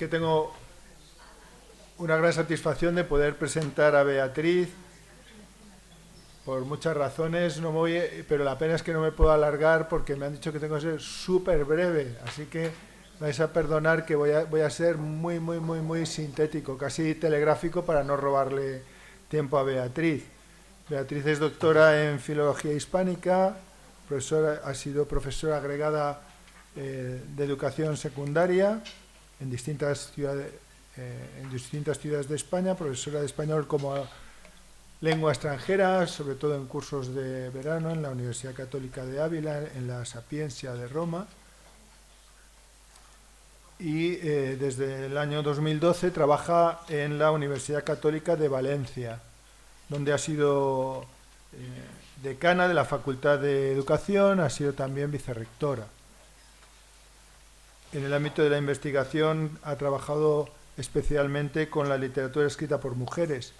que tengo una gran satisfacción de poder presentar a Beatriz. Por muchas razones, no me voy, pero la pena es que no me puedo alargar porque me han dicho que tengo que ser súper breve. Así que vais a perdonar que voy a ser muy sintético, casi telegráfico, para no robarle tiempo a Beatriz. Beatriz es doctora en Filología Hispánica, ha sido profesora agregada de Educación Secundaria en distintas ciudades de España, profesora de español como lengua extranjera, sobre todo en cursos de verano en la Universidad Católica de Ávila, en la Sapienza de Roma. Y desde el año 2012 trabaja en la Universidad Católica de Valencia, donde ha sido decana de la Facultad de Educación, ha sido también vicerrectora. En el ámbito de la investigación ha trabajado especialmente con la literatura escrita por mujeres,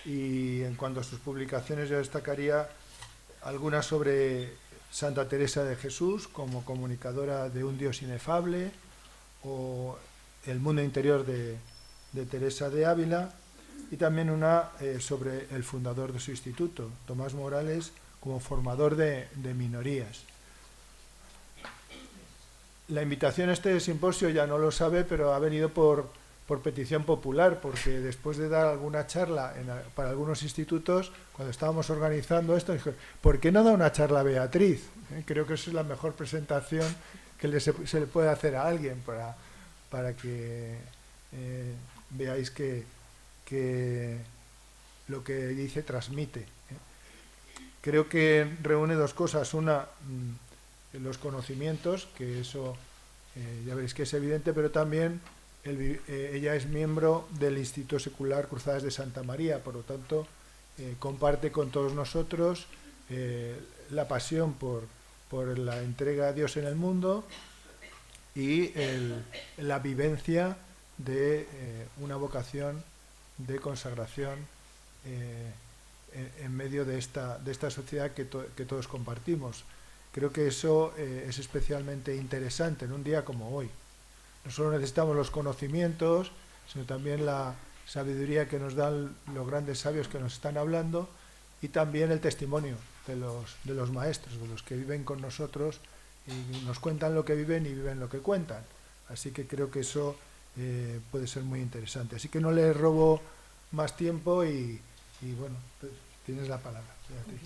y en cuanto a sus publicaciones yo destacaría algunas sobre Santa Teresa de Jesús como comunicadora de un Dios inefable, o El mundo interior de Teresa de Ávila, y también una sobre el fundador de su instituto, Tomás Morales, como formador de minorías. La invitación a este simposio ya no lo sabe, pero ha venido por petición popular, porque después de dar alguna charla para algunos institutos, cuando estábamos organizando esto, dije, ¿por qué no da una charla a Beatriz? Creo que esa es la mejor presentación que se le puede hacer a alguien para que veáis que lo que dice transmite. Creo que reúne dos cosas. Una, los conocimientos, que eso ya veréis que es evidente, pero también ella es miembro del Instituto Secular Cruzadas de Santa María, por lo tanto comparte con todos nosotros la pasión por la entrega a Dios en el mundo y la vivencia de una vocación de consagración en medio de esta sociedad que todos compartimos. Creo que eso es especialmente interesante en un día como hoy. No solo necesitamos los conocimientos, sino también la sabiduría que nos dan los grandes sabios que nos están hablando, y también el testimonio de los maestros, de los que viven con nosotros y nos cuentan lo que viven y viven lo que cuentan. Así que creo que eso puede ser muy interesante. Así que no le robo más tiempo y bueno, tienes la palabra, Beatriz.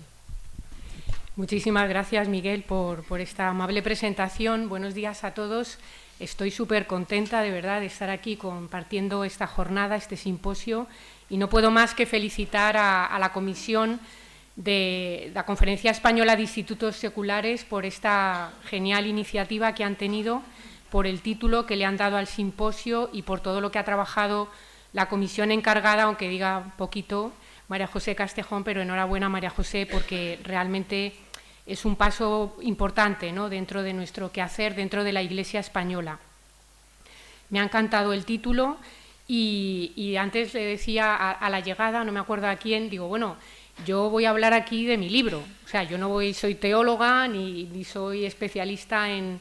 Muchísimas gracias, Miguel, por esta amable presentación. Buenos días a todos. Estoy súper contenta, de verdad, de estar aquí compartiendo esta jornada, este simposio, y no puedo más que felicitar a la Comisión de la Conferencia Española de Institutos Seculares por esta genial iniciativa que han tenido, por el título que le han dado al simposio y por todo lo que ha trabajado la comisión encargada, aunque diga poquito, María José Castejón, pero enhorabuena, María José, porque realmente es un paso importante, ¿no?, dentro de nuestro quehacer, dentro de la Iglesia española. Me ha encantado el título y antes le decía a la llegada, no me acuerdo a quién, digo, bueno, yo voy a hablar aquí de mi libro. O sea, yo no soy teóloga ni soy especialista en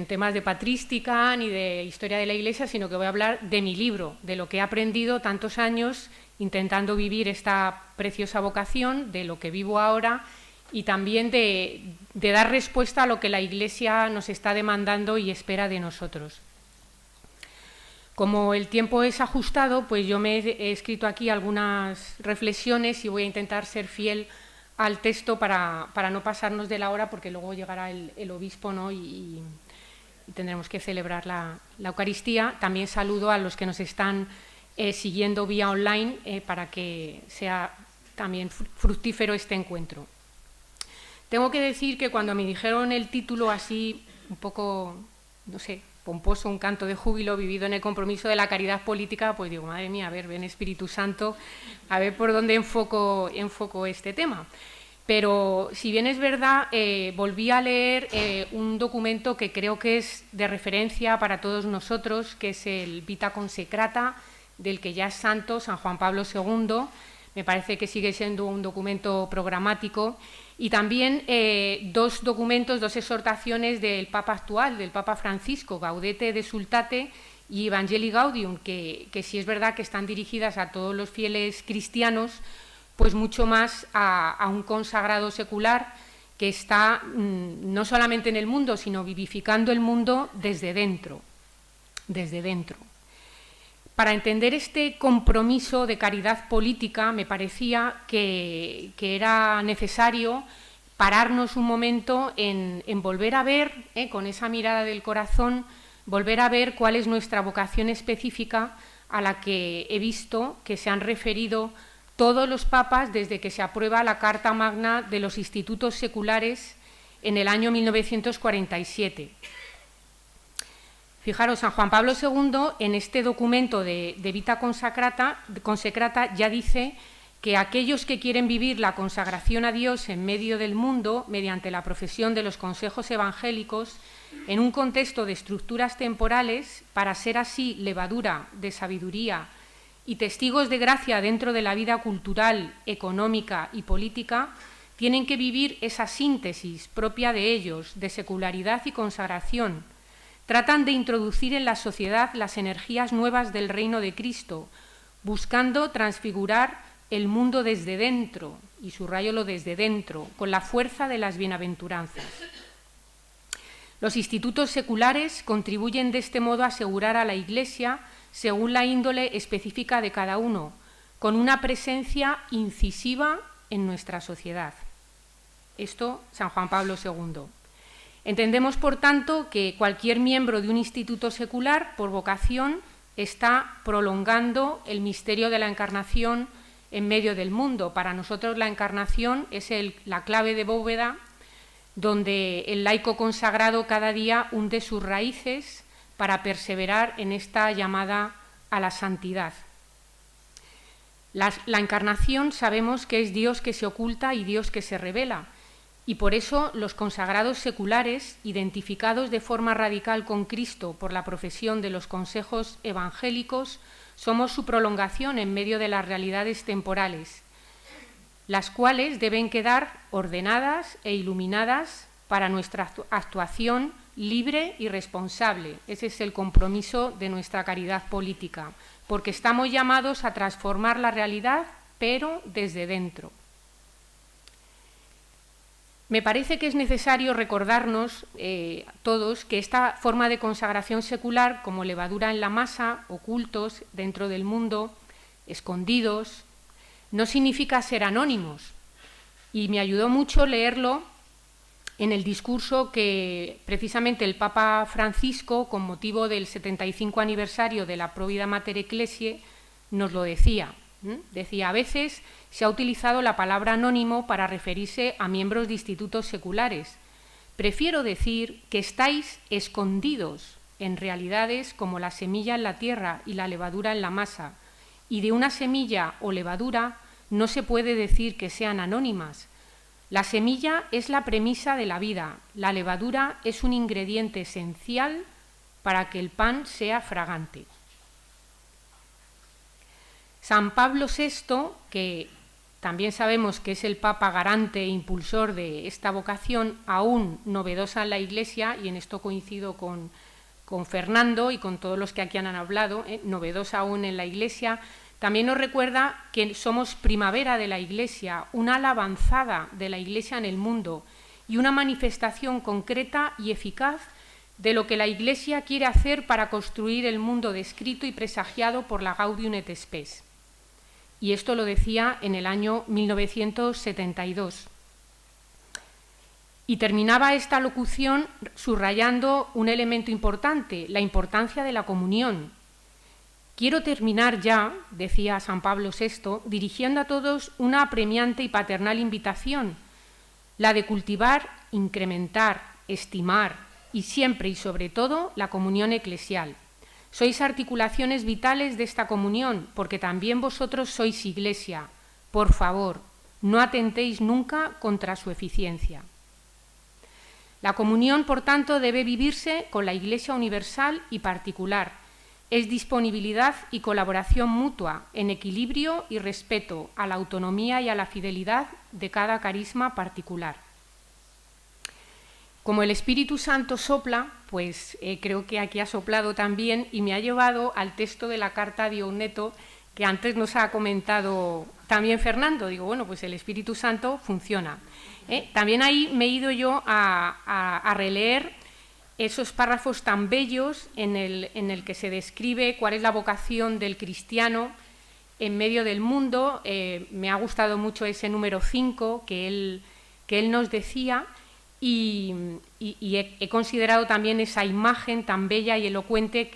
temas de patrística ni de historia de la Iglesia, sino que voy a hablar de mi libro, de lo que he aprendido tantos años intentando vivir esta preciosa vocación, de lo que vivo ahora, y también de dar respuesta a lo que la Iglesia nos está demandando y espera de nosotros. Como el tiempo es ajustado, pues yo me he escrito aquí algunas reflexiones y voy a intentar ser fiel al texto para no pasarnos de la hora, porque luego llegará el obispo, ¿no?, y tendremos que celebrar la Eucaristía. También saludo a los que nos están siguiendo vía online para que sea también fructífero este encuentro. Tengo que decir que cuando me dijeron el título así, un poco, no sé, pomposo, un canto de júbilo, vivido en el compromiso de la caridad política, pues digo, madre mía, a ver, ven Espíritu Santo, a ver por dónde enfoco este tema. Pero si bien es verdad, volví a leer un documento que creo que es de referencia para todos nosotros, que es el Vita Consecrata, del que ya es santo, San Juan Pablo II. Me parece que sigue siendo un documento programático, y también dos documentos, dos exhortaciones del Papa actual, del Papa Francisco, Gaudete de Sultate y Evangelii Gaudium, que sí es verdad que están dirigidas a todos los fieles cristianos, pues mucho más a un consagrado secular que está no solamente en el mundo, sino vivificando el mundo desde dentro, desde dentro. Para entender este compromiso de caridad política, me parecía que era necesario pararnos un momento en volver a ver, con esa mirada del corazón, volver a ver cuál es nuestra vocación específica, a la que he visto que se han referido todos los papas desde que se aprueba la Carta Magna de los Institutos Seculares en el año 1947. Fijaros, San Juan Pablo II, en este documento de Vita Consecrata ya dice que aquellos que quieren vivir la consagración a Dios en medio del mundo, mediante la profesión de los consejos evangélicos, en un contexto de estructuras temporales, para ser así levadura de sabiduría y testigos de gracia dentro de la vida cultural, económica y política, tienen que vivir esa síntesis propia de ellos, de secularidad y consagración. Tratan de introducir en la sociedad las energías nuevas del reino de Cristo, buscando transfigurar el mundo desde dentro, y subrayo lo desde dentro, con la fuerza de las bienaventuranzas. Los institutos seculares contribuyen de este modo a asegurar a la Iglesia, según la índole específica de cada uno, con una presencia incisiva en nuestra sociedad. Esto, San Juan Pablo II. Entendemos, por tanto, que cualquier miembro de un instituto secular, por vocación, está prolongando el misterio de la encarnación en medio del mundo. Para nosotros la encarnación es la clave de bóveda donde el laico consagrado cada día hunde sus raíces para perseverar en esta llamada a la santidad. La encarnación sabemos que es Dios que se oculta y Dios que se revela. Y por eso los consagrados seculares, identificados de forma radical con Cristo por la profesión de los consejos evangélicos, somos su prolongación en medio de las realidades temporales, las cuales deben quedar ordenadas e iluminadas para nuestra actuación libre y responsable. Ese es el compromiso de nuestra caridad política, porque estamos llamados a transformar la realidad, pero desde dentro. Me parece que es necesario recordarnos todos que esta forma de consagración secular, como levadura en la masa, ocultos dentro del mundo, escondidos, no significa ser anónimos. Y me ayudó mucho leerlo en el discurso que precisamente el Papa Francisco, con motivo del 75 aniversario de la Provida Mater Ecclesiae, nos lo decía. Decía, a veces se ha utilizado la palabra anónimo para referirse a miembros de institutos seculares. Prefiero decir que estáis escondidos en realidades como la semilla en la tierra y la levadura en la masa, y de una semilla o levadura no se puede decir que sean anónimas. La semilla es la premisa de la vida, la levadura es un ingrediente esencial para que el pan sea fragante. San Pablo VI, que también sabemos que es el Papa garante e impulsor de esta vocación, aún novedosa en la Iglesia, y en esto coincido con Fernando y con todos los que aquí han hablado, novedosa aún en la Iglesia, también nos recuerda que somos primavera de la Iglesia, una ala avanzada de la Iglesia en el mundo y una manifestación concreta y eficaz de lo que la Iglesia quiere hacer para construir el mundo descrito y presagiado por la Gaudium et Spes. Y esto lo decía en el año 1972. Y terminaba esta locución subrayando un elemento importante, la importancia de la comunión. Quiero terminar ya, decía San Pablo VI, dirigiendo a todos una apremiante y paternal invitación, la de cultivar, incrementar, estimar y siempre y sobre todo la comunión eclesial. Sois articulaciones vitales de esta comunión, porque también vosotros sois Iglesia. Por favor, no atentéis nunca contra su eficiencia. La comunión, por tanto, debe vivirse con la Iglesia universal y particular. Es disponibilidad y colaboración mutua, en equilibrio y respeto a la autonomía y a la fidelidad de cada carisma particular. Como el Espíritu Santo sopla, pues creo que aquí ha soplado también y me ha llevado al texto de la carta de Onneto que antes nos ha comentado también Fernando. Digo, bueno, pues el Espíritu Santo funciona. También ahí me he ido yo a releer esos párrafos tan bellos en el que se describe cuál es la vocación del cristiano en medio del mundo. Me ha gustado mucho ese número 5 que él nos decía. Y he considerado también esa imagen tan bella y elocuente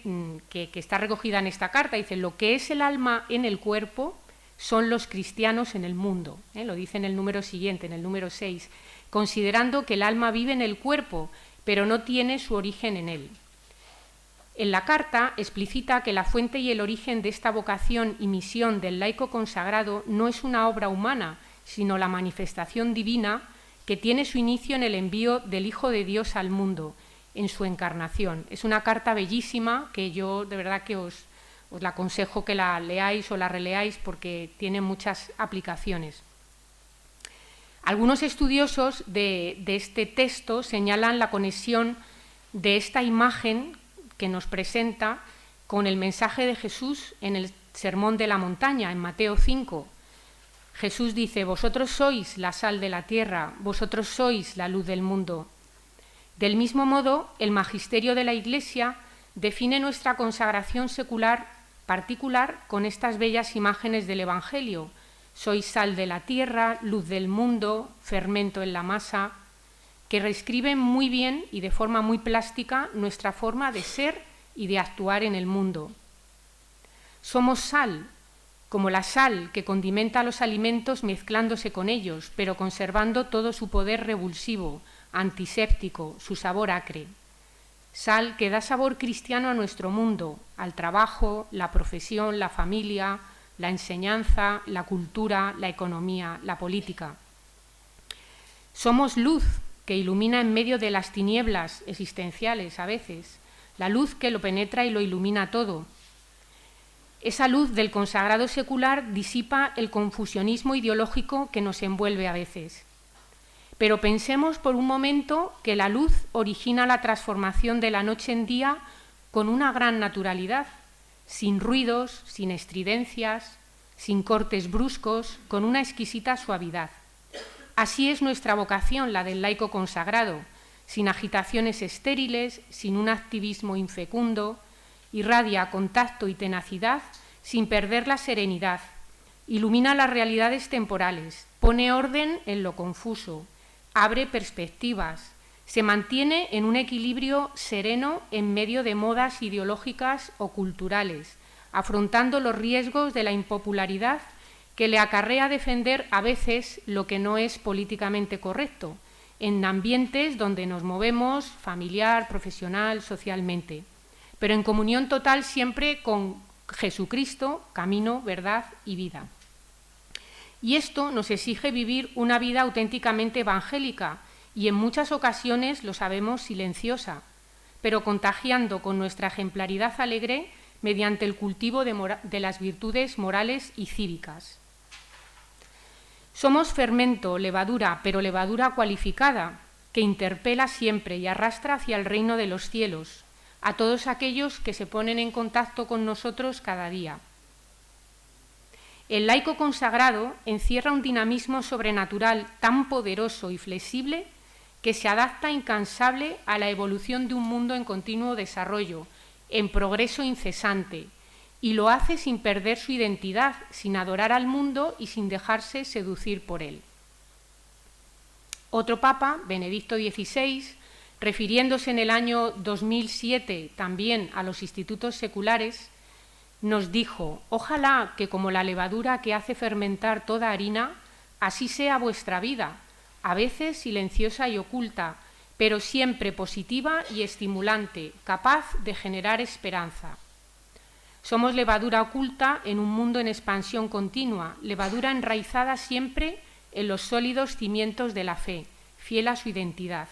que está recogida en esta carta. Dice, lo que es el alma en el cuerpo son los cristianos en el mundo. Lo dice en el número siguiente, en el número 6, considerando que el alma vive en el cuerpo, pero no tiene su origen en él. En la carta explicita que la fuente y el origen de esta vocación y misión del laico consagrado no es una obra humana, sino la manifestación divina que tiene su inicio en el envío del Hijo de Dios al mundo, en su encarnación. Es una carta bellísima que yo de verdad que os la aconsejo que la leáis o la releáis porque tiene muchas aplicaciones. Algunos estudiosos de este texto señalan la conexión de esta imagen que nos presenta con el mensaje de Jesús en el Sermón de la Montaña, en Mateo 5. Jesús dice, vosotros sois la sal de la tierra, vosotros sois la luz del mundo. Del mismo modo, el magisterio de la Iglesia define nuestra consagración secular particular con estas bellas imágenes del Evangelio. Sois sal de la tierra, luz del mundo, fermento en la masa, que reescriben muy bien y de forma muy plástica nuestra forma de ser y de actuar en el mundo. Somos sal, como la sal que condimenta los alimentos mezclándose con ellos, pero conservando todo su poder revulsivo, antiséptico, su sabor acre. Sal que da sabor cristiano a nuestro mundo, al trabajo, la profesión, la familia, la enseñanza, la cultura, la economía, la política. Somos luz que ilumina en medio de las tinieblas existenciales a veces, la luz que lo penetra y lo ilumina todo. Esa luz del consagrado secular disipa el confusionismo ideológico que nos envuelve a veces. Pero pensemos por un momento que la luz origina la transformación de la noche en día con una gran naturalidad, sin ruidos, sin estridencias, sin cortes bruscos, con una exquisita suavidad. Así es nuestra vocación, la del laico consagrado, sin agitaciones estériles, sin un activismo infecundo, irradia con tacto y tenacidad sin perder la serenidad, ilumina las realidades temporales, pone orden en lo confuso, abre perspectivas, se mantiene en un equilibrio sereno en medio de modas ideológicas o culturales, afrontando los riesgos de la impopularidad que le acarrea defender a veces lo que no es políticamente correcto, en ambientes donde nos movemos familiar, profesional, socialmente, pero en comunión total siempre con Jesucristo, camino, verdad y vida. Y esto nos exige vivir una vida auténticamente evangélica y en muchas ocasiones, lo sabemos, silenciosa, pero contagiando con nuestra ejemplaridad alegre mediante el cultivo de las virtudes morales y cívicas. Somos fermento, levadura, pero levadura cualificada, que interpela siempre y arrastra hacia el reino de los cielos, a todos aquellos que se ponen en contacto con nosotros cada día. El laico consagrado encierra un dinamismo sobrenatural tan poderoso y flexible que se adapta incansable a la evolución de un mundo en continuo desarrollo, en progreso incesante, y lo hace sin perder su identidad, sin adorar al mundo y sin dejarse seducir por él. Otro papa, Benedicto XVI, refiriéndose en el año 2007 también a los institutos seculares, nos dijo: ojalá que como la levadura que hace fermentar toda harina, así sea vuestra vida, a veces silenciosa y oculta, pero siempre positiva y estimulante, capaz de generar esperanza. Somos levadura oculta en un mundo en expansión continua, levadura enraizada siempre en los sólidos cimientos de la fe, fiel a su identidad.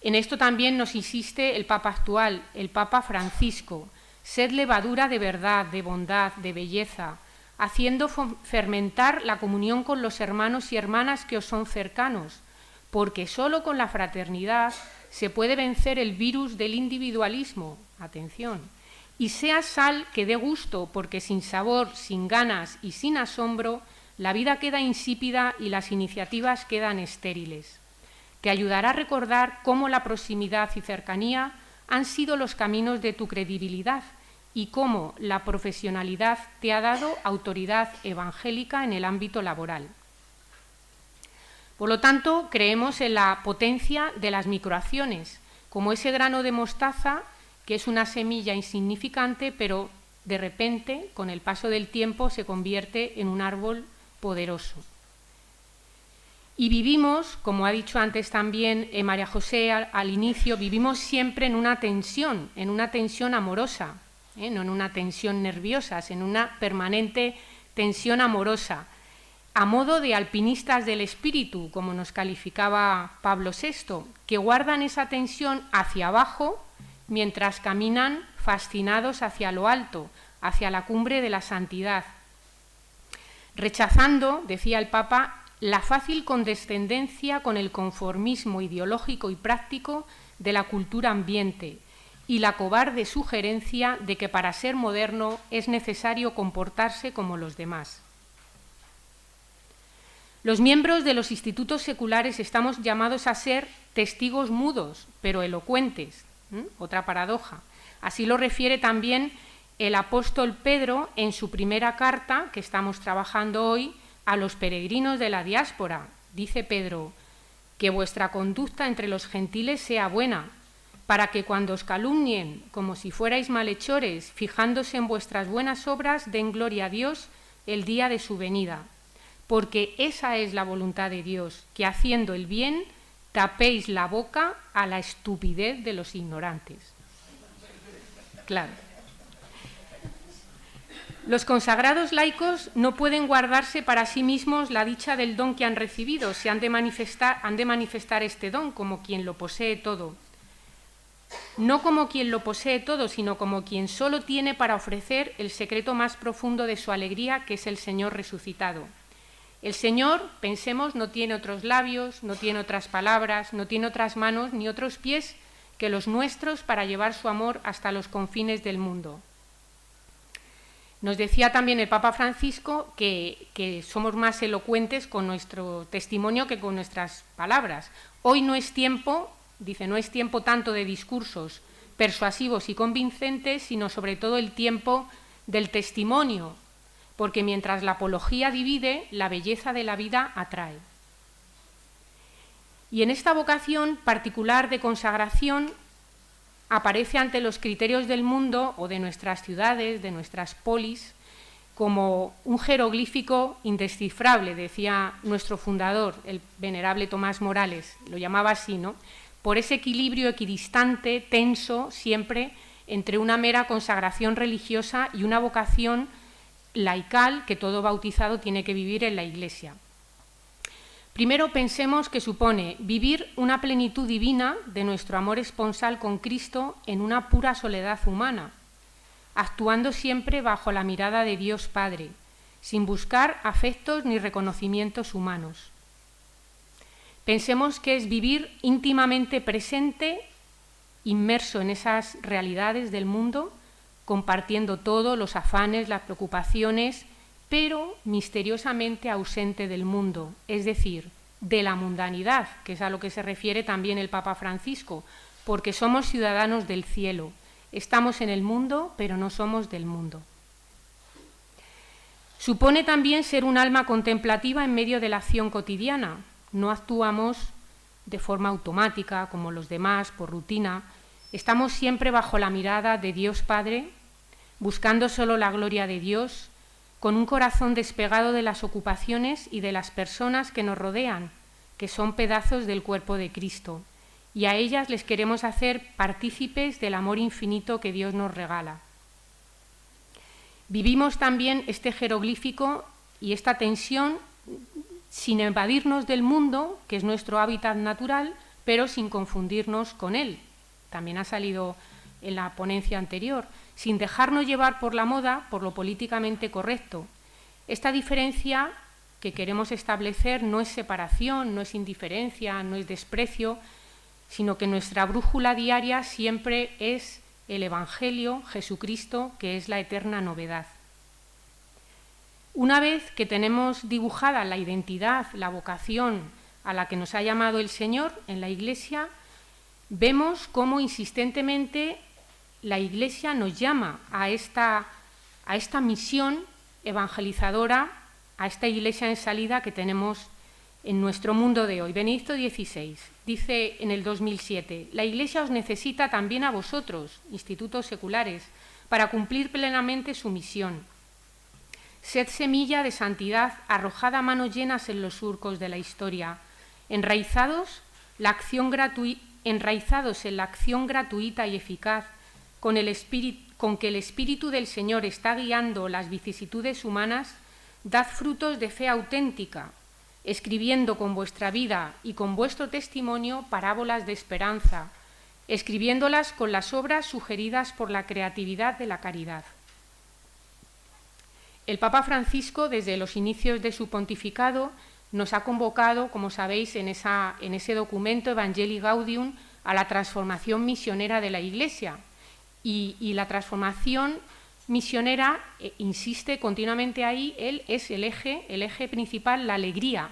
En esto también nos insiste el Papa actual, el Papa Francisco: sed levadura de verdad, de bondad, de belleza, haciendo fermentar la comunión con los hermanos y hermanas que os son cercanos, porque solo con la fraternidad se puede vencer el virus del individualismo, atención, y sea sal que dé gusto, porque sin sabor, sin ganas y sin asombro, la vida queda insípida y las iniciativas quedan estériles. Te ayudará a recordar cómo la proximidad y cercanía han sido los caminos de tu credibilidad y cómo la profesionalidad te ha dado autoridad evangélica en el ámbito laboral. Por lo tanto, creemos en la potencia de las microacciones, como ese grano de mostaza que es una semilla insignificante, pero de repente, con el paso del tiempo, se convierte en un árbol poderoso. Y vivimos, como ha dicho antes también María José al inicio, vivimos siempre en una tensión amorosa, no en una tensión nerviosa, sino en una permanente tensión amorosa, a modo de alpinistas del espíritu, como nos calificaba Pablo VI, que guardan esa tensión hacia abajo mientras caminan fascinados hacia lo alto, hacia la cumbre de la santidad, rechazando, decía el Papa, la fácil condescendencia con el conformismo ideológico y práctico de la cultura ambiente y la cobarde sugerencia de que para ser moderno es necesario comportarse como los demás. Los miembros de los institutos seculares estamos llamados a ser testigos mudos, pero elocuentes. Otra paradoja. Así lo refiere también el apóstol Pedro en su primera carta, que estamos trabajando hoy, a los peregrinos de la diáspora. Dice Pedro, que vuestra conducta entre los gentiles sea buena, para que cuando os calumnien como si fuerais malhechores, fijándose en vuestras buenas obras, den gloria a Dios el día de su venida. Porque esa es la voluntad de Dios, que haciendo el bien tapéis la boca a la estupidez de los ignorantes. Claro. Los consagrados laicos no pueden guardarse para sí mismos la dicha del don que han recibido, han de manifestar este don como quien lo posee todo. No como quien lo posee todo, sino como quien solo tiene para ofrecer el secreto más profundo de su alegría, que es el Señor resucitado. El Señor, pensemos, no tiene otros labios, no tiene otras palabras, no tiene otras manos ni otros pies que los nuestros para llevar su amor hasta los confines del mundo. Nos decía también el Papa Francisco que somos más elocuentes con nuestro testimonio que con nuestras palabras. Hoy no es tiempo, dice, no es tiempo tanto de discursos persuasivos y convincentes, sino sobre todo el tiempo del testimonio, porque mientras la apología divide, la belleza de la vida atrae. Y en esta vocación particular de consagración aparece ante los criterios del mundo o de nuestras ciudades, de nuestras polis, como un jeroglífico indescifrable, decía nuestro fundador, el venerable Tomás Morales, lo llamaba así, ¿no? Por ese equilibrio equidistante, tenso, siempre entre una mera consagración religiosa y una vocación laical que todo bautizado tiene que vivir en la Iglesia. Primero pensemos que supone vivir una plenitud divina de nuestro amor esponsal con Cristo en una pura soledad humana, actuando siempre bajo la mirada de Dios Padre, sin buscar afectos ni reconocimientos humanos. Pensemos que es vivir íntimamente presente, inmerso en esas realidades del mundo, compartiendo todo, los afanes, las preocupaciones, pero misteriosamente ausente del mundo, es decir, de la mundanidad, que es a lo que se refiere también el Papa Francisco, porque somos ciudadanos del cielo, estamos en el mundo, pero no somos del mundo. Supone también ser un alma contemplativa en medio de la acción cotidiana, no actuamos de forma automática como los demás, por rutina, estamos siempre bajo la mirada de Dios Padre, buscando solo la gloria de Dios, con un corazón despegado de las ocupaciones y de las personas que nos rodean, que son pedazos del cuerpo de Cristo, y a ellas les queremos hacer partícipes del amor infinito que Dios nos regala. Vivimos también este jeroglífico y esta tensión sin evadirnos del mundo, que es nuestro hábitat natural, pero sin confundirnos con él. También ha salido en la ponencia anterior, sin dejarnos llevar por la moda, por lo políticamente correcto. Esta diferencia que queremos establecer no es separación, no es indiferencia, no es desprecio, sino que nuestra brújula diaria siempre es el Evangelio, Jesucristo, que es la eterna novedad. Una vez que tenemos dibujada la identidad, la vocación a la que nos ha llamado el Señor en la Iglesia, vemos cómo insistentemente la Iglesia nos llama a esta misión evangelizadora, a esta Iglesia en salida que tenemos en nuestro mundo de hoy. Benedicto XVI dice en el 2007, la Iglesia os necesita también a vosotros, institutos seculares, para cumplir plenamente su misión. Sed semilla de santidad arrojada a manos llenas en los surcos de la historia, enraizados en la acción gratuita y eficaz con que el Espíritu del Señor está guiando las vicisitudes humanas, dad frutos de fe auténtica, escribiendo con vuestra vida y con vuestro testimonio parábolas de esperanza, escribiéndolas con las obras sugeridas por la creatividad de la caridad. El Papa Francisco, desde los inicios de su pontificado, nos ha convocado, como sabéis, en ese documento Evangelii Gaudium, a la transformación misionera de la Iglesia. Y la transformación misionera, insiste continuamente ahí, él es el eje principal, la alegría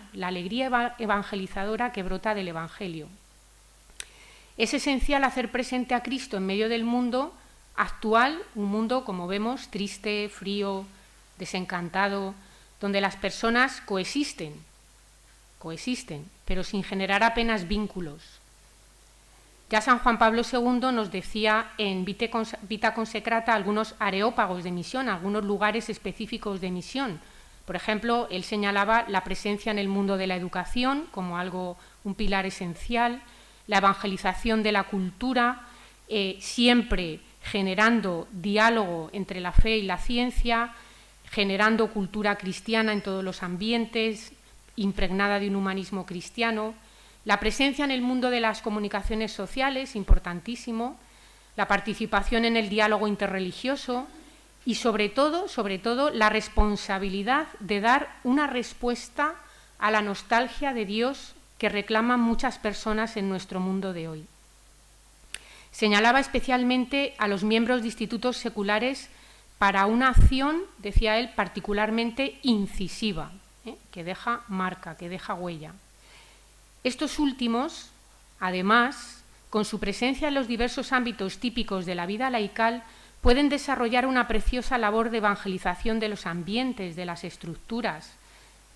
evangelizadora que brota del Evangelio. Es esencial hacer presente a Cristo en medio del mundo actual, un mundo, como vemos, triste, frío, desencantado, donde las personas coexisten, pero sin generar apenas vínculos. Ya San Juan Pablo II nos decía en Vita Consecrata algunos areópagos de misión, algunos lugares específicos de misión. Por ejemplo, él señalaba la presencia en el mundo de la educación como un pilar esencial, la evangelización de la cultura, siempre generando diálogo entre la fe y la ciencia, generando cultura cristiana en todos los ambientes, impregnada de un humanismo cristiano, la presencia en el mundo de las comunicaciones sociales, importantísimo, la participación en el diálogo interreligioso y, sobre todo, la responsabilidad de dar una respuesta a la nostalgia de Dios que reclaman muchas personas en nuestro mundo de hoy. Señalaba especialmente a los miembros de institutos seculares para una acción, decía él, particularmente incisiva, que deja marca, que deja huella. Estos últimos, además, con su presencia en los diversos ámbitos típicos de la vida laical, pueden desarrollar una preciosa labor de evangelización de los ambientes, de las estructuras,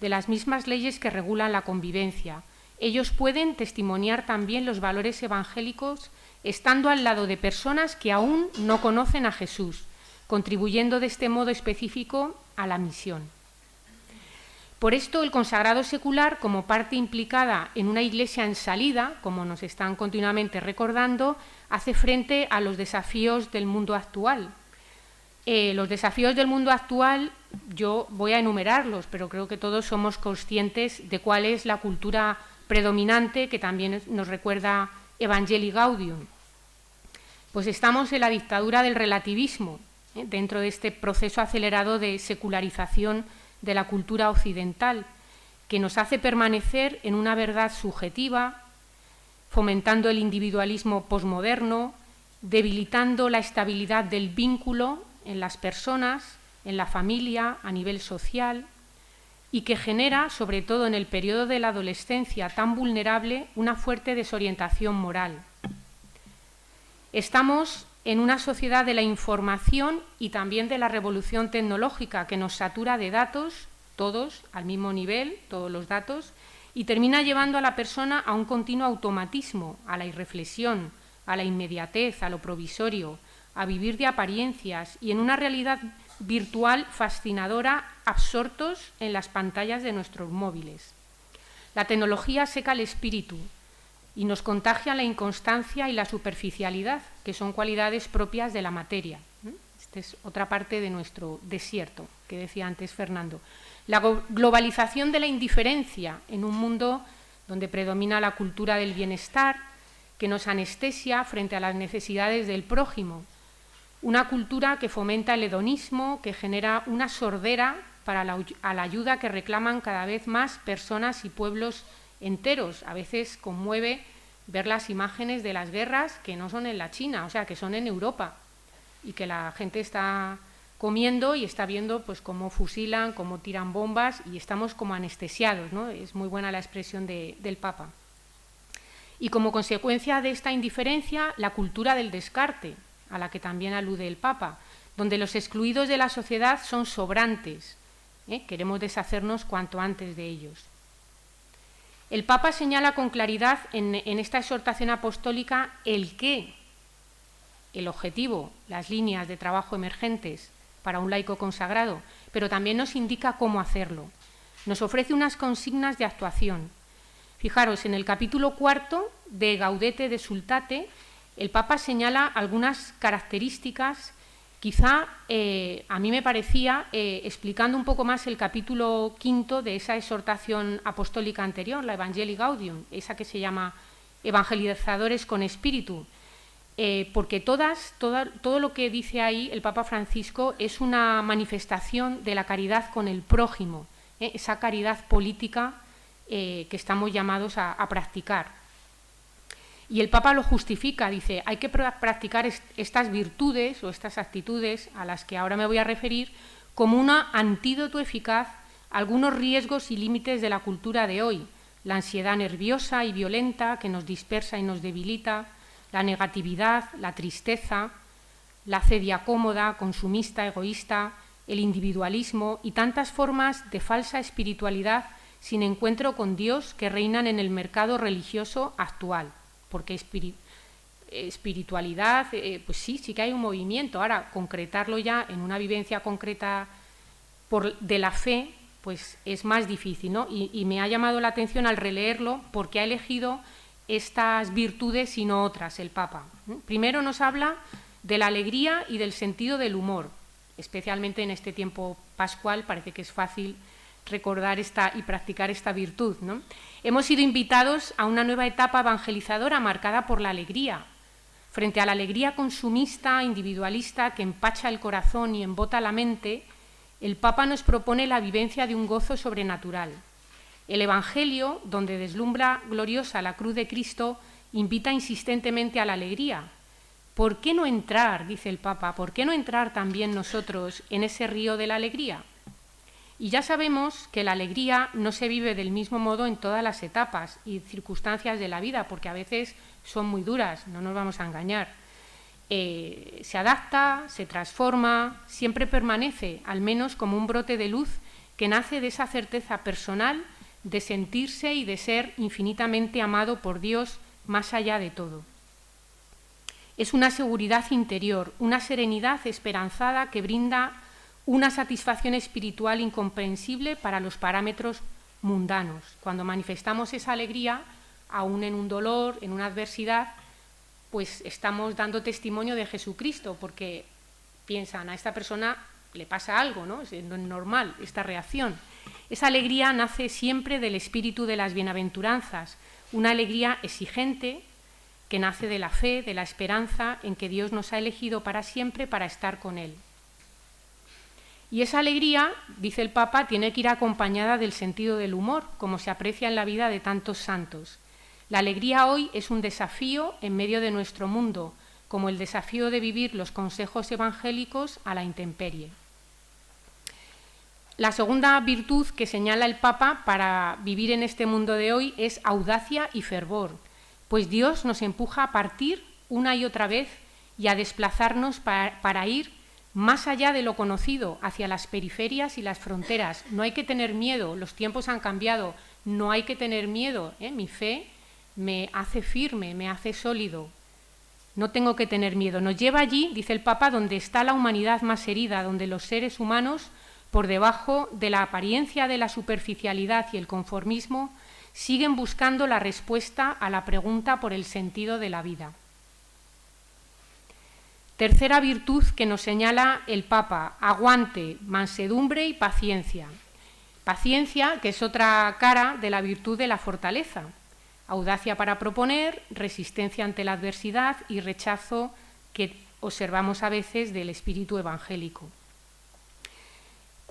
de las mismas leyes que regulan la convivencia. Ellos pueden testimoniar también los valores evangélicos estando al lado de personas que aún no conocen a Jesús, contribuyendo de este modo específico a la misión. Por esto, el consagrado secular, como parte implicada en una Iglesia en salida, como nos están continuamente recordando, hace frente a los desafíos del mundo actual. Los desafíos del mundo actual, yo voy a enumerarlos, pero creo que todos somos conscientes de cuál es la cultura predominante que también nos recuerda Evangelii Gaudium. Pues estamos en la dictadura del relativismo, dentro de este proceso acelerado de secularización de la cultura occidental, que nos hace permanecer en una verdad subjetiva, fomentando el individualismo posmoderno, debilitando la estabilidad del vínculo en las personas, en la familia, a nivel social, y que genera, sobre todo en el periodo de la adolescencia tan vulnerable, una fuerte desorientación moral. Estamos en una sociedad de la información y también de la revolución tecnológica que nos satura de datos, todos al mismo nivel, todos los datos, y termina llevando a la persona a un continuo automatismo, a la irreflexión, a la inmediatez, a lo provisorio, a vivir de apariencias y en una realidad virtual fascinadora, absortos en las pantallas de nuestros móviles. La tecnología seca el espíritu y nos contagia la inconstancia y la superficialidad, que son cualidades propias de la materia. Esta es otra parte de nuestro desierto, que decía antes Fernando. La globalización de la indiferencia en un mundo donde predomina la cultura del bienestar, que nos anestesia frente a las necesidades del prójimo. Una cultura que fomenta el hedonismo, que genera una sordera para la ayuda que reclaman cada vez más personas y pueblos enteros. A veces conmueve ver las imágenes de las guerras que no son en la China, o sea, que son en Europa, y que la gente está comiendo y está viendo pues cómo fusilan, cómo tiran bombas, y estamos como anestesiados, ¿no? Es muy buena la expresión del Papa. Y como consecuencia de esta indiferencia, la cultura del descarte, a la que también alude el Papa, donde los excluidos de la sociedad son sobrantes, queremos deshacernos cuanto antes de ellos. El Papa señala con claridad en esta exhortación apostólica el qué, el objetivo, las líneas de trabajo emergentes para un laico consagrado, pero también nos indica cómo hacerlo. Nos ofrece unas consignas de actuación. Fijaros, en el capítulo 4 de Gaudete de Sultate, el Papa señala algunas características. Quizá a mí me parecía, explicando un poco más el capítulo 5 de esa exhortación apostólica anterior, la Evangelii Gaudium, esa que se llama Evangelizadores con Espíritu, porque todo lo que dice ahí el Papa Francisco es una manifestación de la caridad con el prójimo, esa caridad política que estamos llamados a practicar. Y el Papa lo justifica, dice, hay que practicar estas virtudes o estas actitudes a las que ahora me voy a referir como un antídoto eficaz a algunos riesgos y límites de la cultura de hoy, la ansiedad nerviosa y violenta que nos dispersa y nos debilita, la negatividad, la tristeza, la acedia cómoda, consumista, egoísta, el individualismo y tantas formas de falsa espiritualidad sin encuentro con Dios que reinan en el mercado religioso actual. Porque espiritualidad, pues sí que hay un movimiento. Ahora, concretarlo ya en una vivencia concreta de la fe, pues es más difícil, ¿no? Y me ha llamado la atención al releerlo porque ha elegido estas virtudes y no otras el Papa. Primero nos habla de la alegría y del sentido del humor, especialmente en este tiempo pascual parece que es fácil recordar y practicar esta virtud, ¿no? Hemos sido invitados a una nueva etapa evangelizadora marcada por la alegría. Frente a la alegría consumista, individualista, que empacha el corazón y embota la mente, el Papa nos propone la vivencia de un gozo sobrenatural. El Evangelio, donde deslumbra gloriosa la cruz de Cristo, invita insistentemente a la alegría. ¿Por qué no entrar, dice el Papa, por qué no entrar también nosotros en ese río de la alegría? Y ya sabemos que la alegría no se vive del mismo modo en todas las etapas y circunstancias de la vida, porque a veces son muy duras, no nos vamos a engañar. Se adapta, se transforma, siempre permanece, al menos como un brote de luz que nace de esa certeza personal de sentirse y de ser infinitamente amado por Dios más allá de todo. Es una seguridad interior, una serenidad esperanzada que brinda una satisfacción espiritual incomprensible para los parámetros mundanos. Cuando manifestamos esa alegría, aún en un dolor, en una adversidad, pues estamos dando testimonio de Jesucristo, porque piensan, a esta persona le pasa algo, ¿no? Es normal esta reacción. Esa alegría nace siempre del espíritu de las bienaventuranzas, una alegría exigente que nace de la fe, de la esperanza en que Dios nos ha elegido para siempre para estar con Él. Y esa alegría, dice el Papa, tiene que ir acompañada del sentido del humor, como se aprecia en la vida de tantos santos. La alegría hoy es un desafío en medio de nuestro mundo, como el desafío de vivir los consejos evangélicos a la intemperie. La segunda virtud que señala el Papa para vivir en este mundo de hoy es audacia y fervor, pues Dios nos empuja a partir una y otra vez y a desplazarnos para ir más allá de lo conocido, hacia las periferias y las fronteras. No hay que tener miedo, los tiempos han cambiado, no hay que tener miedo. Mi fe me hace firme, me hace sólido. No tengo que tener miedo. Nos lleva allí, dice el Papa, donde está la humanidad más herida, donde los seres humanos, por debajo de la apariencia de la superficialidad y el conformismo, siguen buscando la respuesta a la pregunta por el sentido de la vida. Tercera virtud que nos señala el Papa: aguante, mansedumbre y paciencia. Paciencia, que es otra cara de la virtud de la fortaleza. Audacia para proponer, resistencia ante la adversidad y rechazo que observamos a veces del espíritu evangélico.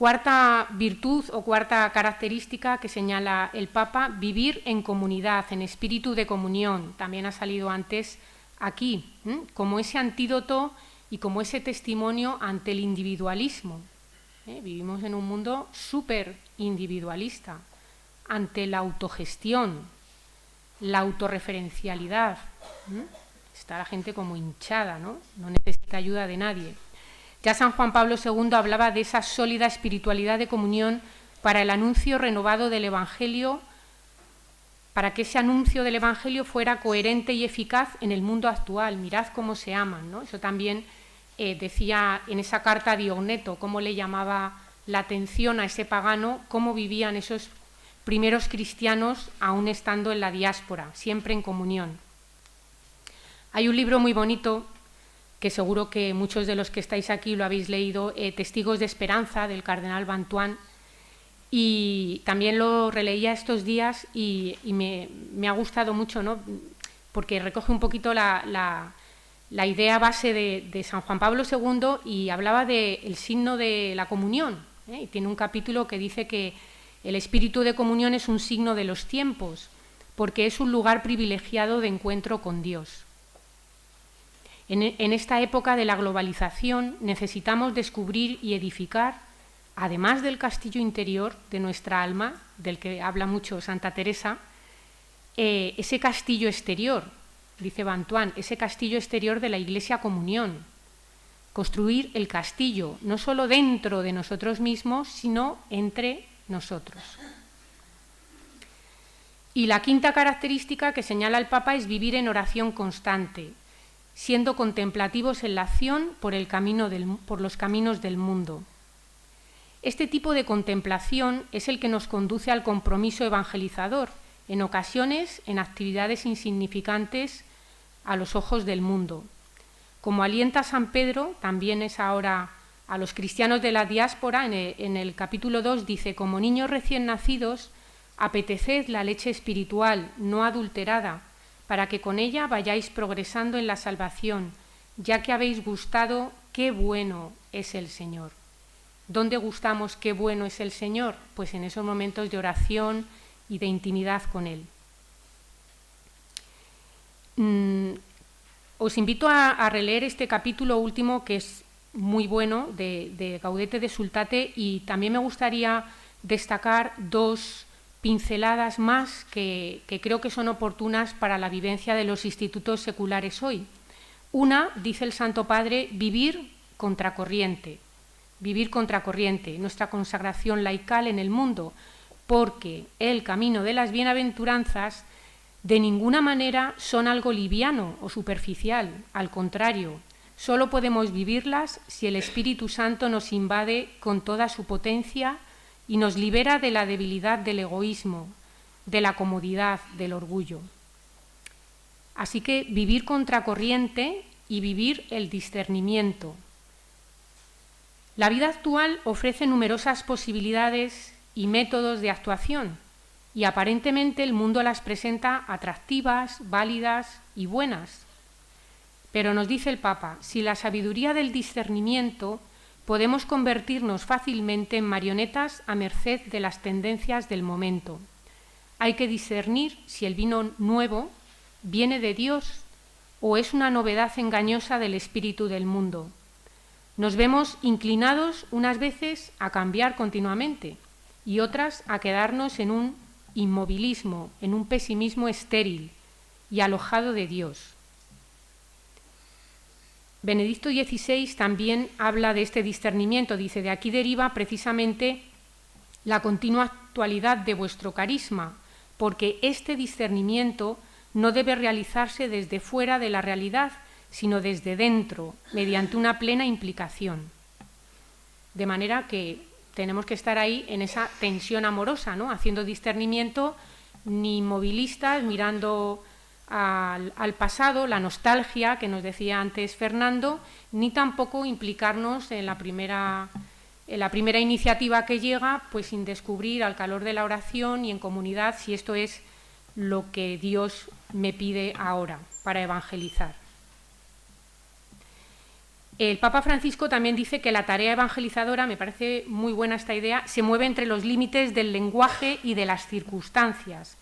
Cuarta virtud o cuarta característica que señala el Papa: vivir en comunidad, en espíritu de comunión. También ha salido antes aquí, como ese antídoto y como ese testimonio ante el individualismo. Vivimos en un mundo súper individualista, ante la autogestión, la autorreferencialidad. Está la gente como hinchada, ¿no? No necesita ayuda de nadie. Ya San Juan Pablo II hablaba de esa sólida espiritualidad de comunión para el anuncio renovado del Evangelio, para que ese anuncio del Evangelio fuera coherente y eficaz en el mundo actual. Mirad cómo se aman, ¿no? Eso también decía en esa carta a Diogneto, cómo le llamaba la atención a ese pagano, cómo vivían esos primeros cristianos aún estando en la diáspora, siempre en comunión. Hay un libro muy bonito que seguro que muchos de los que estáis aquí lo habéis leído, Testigos de Esperanza, del cardenal Bantuán, y también lo releía estos días y me ha gustado mucho, ¿no? Porque recoge un poquito la idea base de San Juan Pablo II y hablaba del signo de la comunión, y tiene un capítulo que dice que el espíritu de comunión es un signo de los tiempos, porque es un lugar privilegiado de encuentro con Dios. En esta época de la globalización necesitamos descubrir y edificar, además del castillo interior de nuestra alma, del que habla mucho Santa Teresa, ese castillo exterior, dice Bantuán, ese castillo exterior de la Iglesia Comunión. Construir el castillo, no solo dentro de nosotros mismos, sino entre nosotros. Y la quinta característica que señala el Papa es vivir en oración constante, siendo contemplativos en la acción por los caminos del mundo. Este tipo de contemplación es el que nos conduce al compromiso evangelizador, en ocasiones en actividades insignificantes a los ojos del mundo. Como alienta San Pedro, también es ahora a los cristianos de la diáspora, en el capítulo 2 dice: como niños recién nacidos, apeteced la leche espiritual, no adulterada, para que con ella vayáis progresando en la salvación, ya que habéis gustado qué bueno es el Señor. ¿Dónde gustamos qué bueno es el Señor? Pues en esos momentos de oración y de intimidad con Él. Os invito a releer este capítulo último, que es muy bueno, de Gaudete de Sultate, y también me gustaría destacar dos pinceladas más que creo que son oportunas para la vivencia de los institutos seculares hoy. Una, dice el Santo Padre, vivir contracorriente, nuestra consagración laical en el mundo, porque el camino de las bienaventuranzas de ninguna manera son algo liviano o superficial, al contrario, solo podemos vivirlas si el Espíritu Santo nos invade con toda su potencia y nos libera de la debilidad del egoísmo, de la comodidad, del orgullo. Así que vivir contracorriente y vivir el discernimiento. La vida actual ofrece numerosas posibilidades y métodos de actuación, y aparentemente el mundo las presenta atractivas, válidas y buenas. Pero nos dice el Papa, sin la sabiduría del discernimiento, podemos convertirnos fácilmente en marionetas a merced de las tendencias del momento. Hay que discernir si el vino nuevo viene de Dios o es una novedad engañosa del espíritu del mundo. Nos vemos inclinados unas veces a cambiar continuamente y otras a quedarnos en un inmovilismo, en un pesimismo estéril y alojado de Dios. Benedicto XVI también habla de este discernimiento, dice: de aquí deriva precisamente la continua actualidad de vuestro carisma, porque este discernimiento no debe realizarse desde fuera de la realidad, sino desde dentro, mediante una plena implicación. De manera que tenemos que estar ahí en esa tensión amorosa, ¿no? Haciendo discernimiento, ni inmovilistas, mirando al pasado, la nostalgia que nos decía antes Fernando, ni tampoco implicarnos en la primera iniciativa que llega, pues sin descubrir al calor de la oración y en comunidad si esto es lo que Dios me pide ahora para evangelizar. El Papa Francisco también dice que la tarea evangelizadora, me parece muy buena esta idea, se mueve entre los límites del lenguaje y de las circunstancias.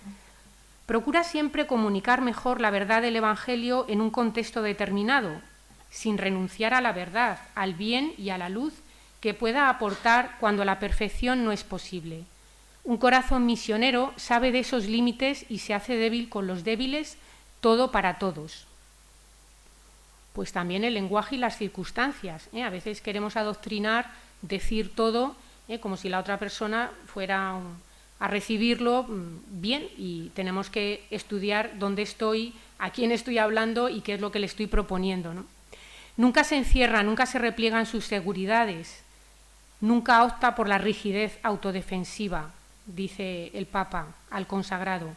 Procura siempre comunicar mejor la verdad del Evangelio en un contexto determinado, sin renunciar a la verdad, al bien y a la luz que pueda aportar cuando la perfección no es posible. Un corazón misionero sabe de esos límites y se hace débil con los débiles, todo para todos. Pues también el lenguaje y las circunstancias. A veces queremos adoctrinar, decir todo, como si la otra persona fuera a recibirlo bien, y tenemos que estudiar dónde estoy, a quién estoy hablando y qué es lo que le estoy proponiendo, ¿no? Nunca se encierra, nunca se repliega en sus seguridades, nunca opta por la rigidez autodefensiva, dice el Papa al consagrado.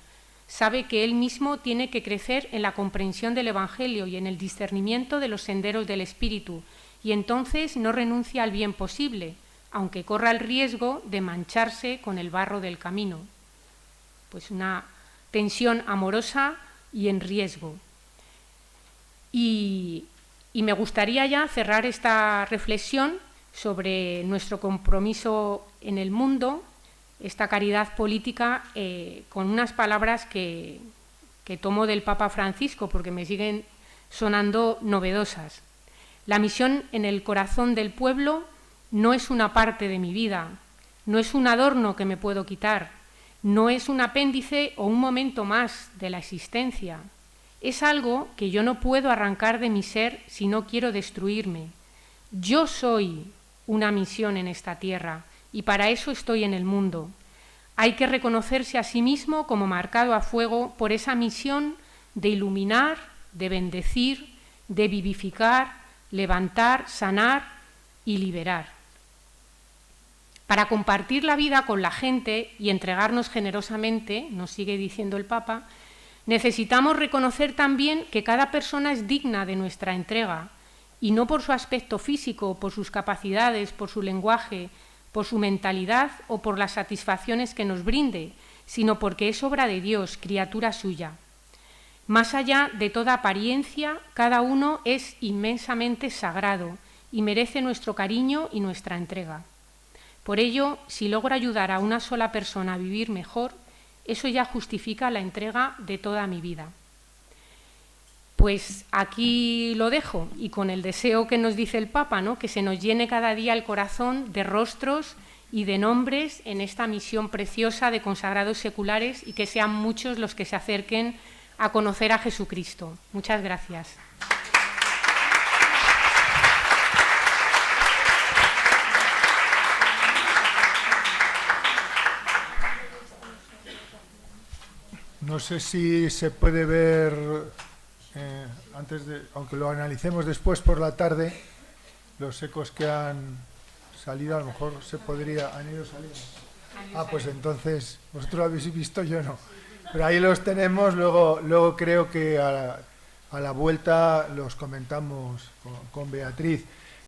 Sabe que él mismo tiene que crecer en la comprensión del Evangelio y en el discernimiento de los senderos del Espíritu, y entonces no renuncia al bien posible, aunque corra el riesgo de mancharse con el barro del camino. Pues una tensión amorosa y en riesgo. Y me gustaría ya cerrar esta reflexión sobre nuestro compromiso en el mundo, esta caridad política, con unas palabras que tomo del Papa Francisco, porque me siguen sonando novedosas. La misión en el corazón del pueblo no es una parte de mi vida, no es un adorno que me puedo quitar, no es un apéndice o un momento más de la existencia. Es algo que yo no puedo arrancar de mi ser si no quiero destruirme. Yo soy una misión en esta tierra y para eso estoy en el mundo. Hay que reconocerse a sí mismo como marcado a fuego por esa misión de iluminar, de bendecir, de vivificar, levantar, sanar y liberar. Para compartir la vida con la gente y entregarnos generosamente, nos sigue diciendo el Papa, necesitamos reconocer también que cada persona es digna de nuestra entrega, y no por su aspecto físico, por sus capacidades, por su lenguaje, por su mentalidad o por las satisfacciones que nos brinde, sino porque es obra de Dios, criatura suya. Más allá de toda apariencia, cada uno es inmensamente sagrado y merece nuestro cariño y nuestra entrega. Por ello, si logro ayudar a una sola persona a vivir mejor, eso ya justifica la entrega de toda mi vida. Pues aquí lo dejo, y con el deseo que nos dice el Papa, ¿no?, que se nos llene cada día el corazón de rostros y de nombres en esta misión preciosa de consagrados seculares, y que sean muchos los que se acerquen a conocer a Jesucristo. Muchas gracias. No sé si se puede ver, aunque lo analicemos después por la tarde, los ecos que han salido, a lo mejor han ido saliendo. Pues entonces, vosotros lo habéis visto, yo no. Pero ahí los tenemos, luego creo que a la vuelta los comentamos con Beatriz.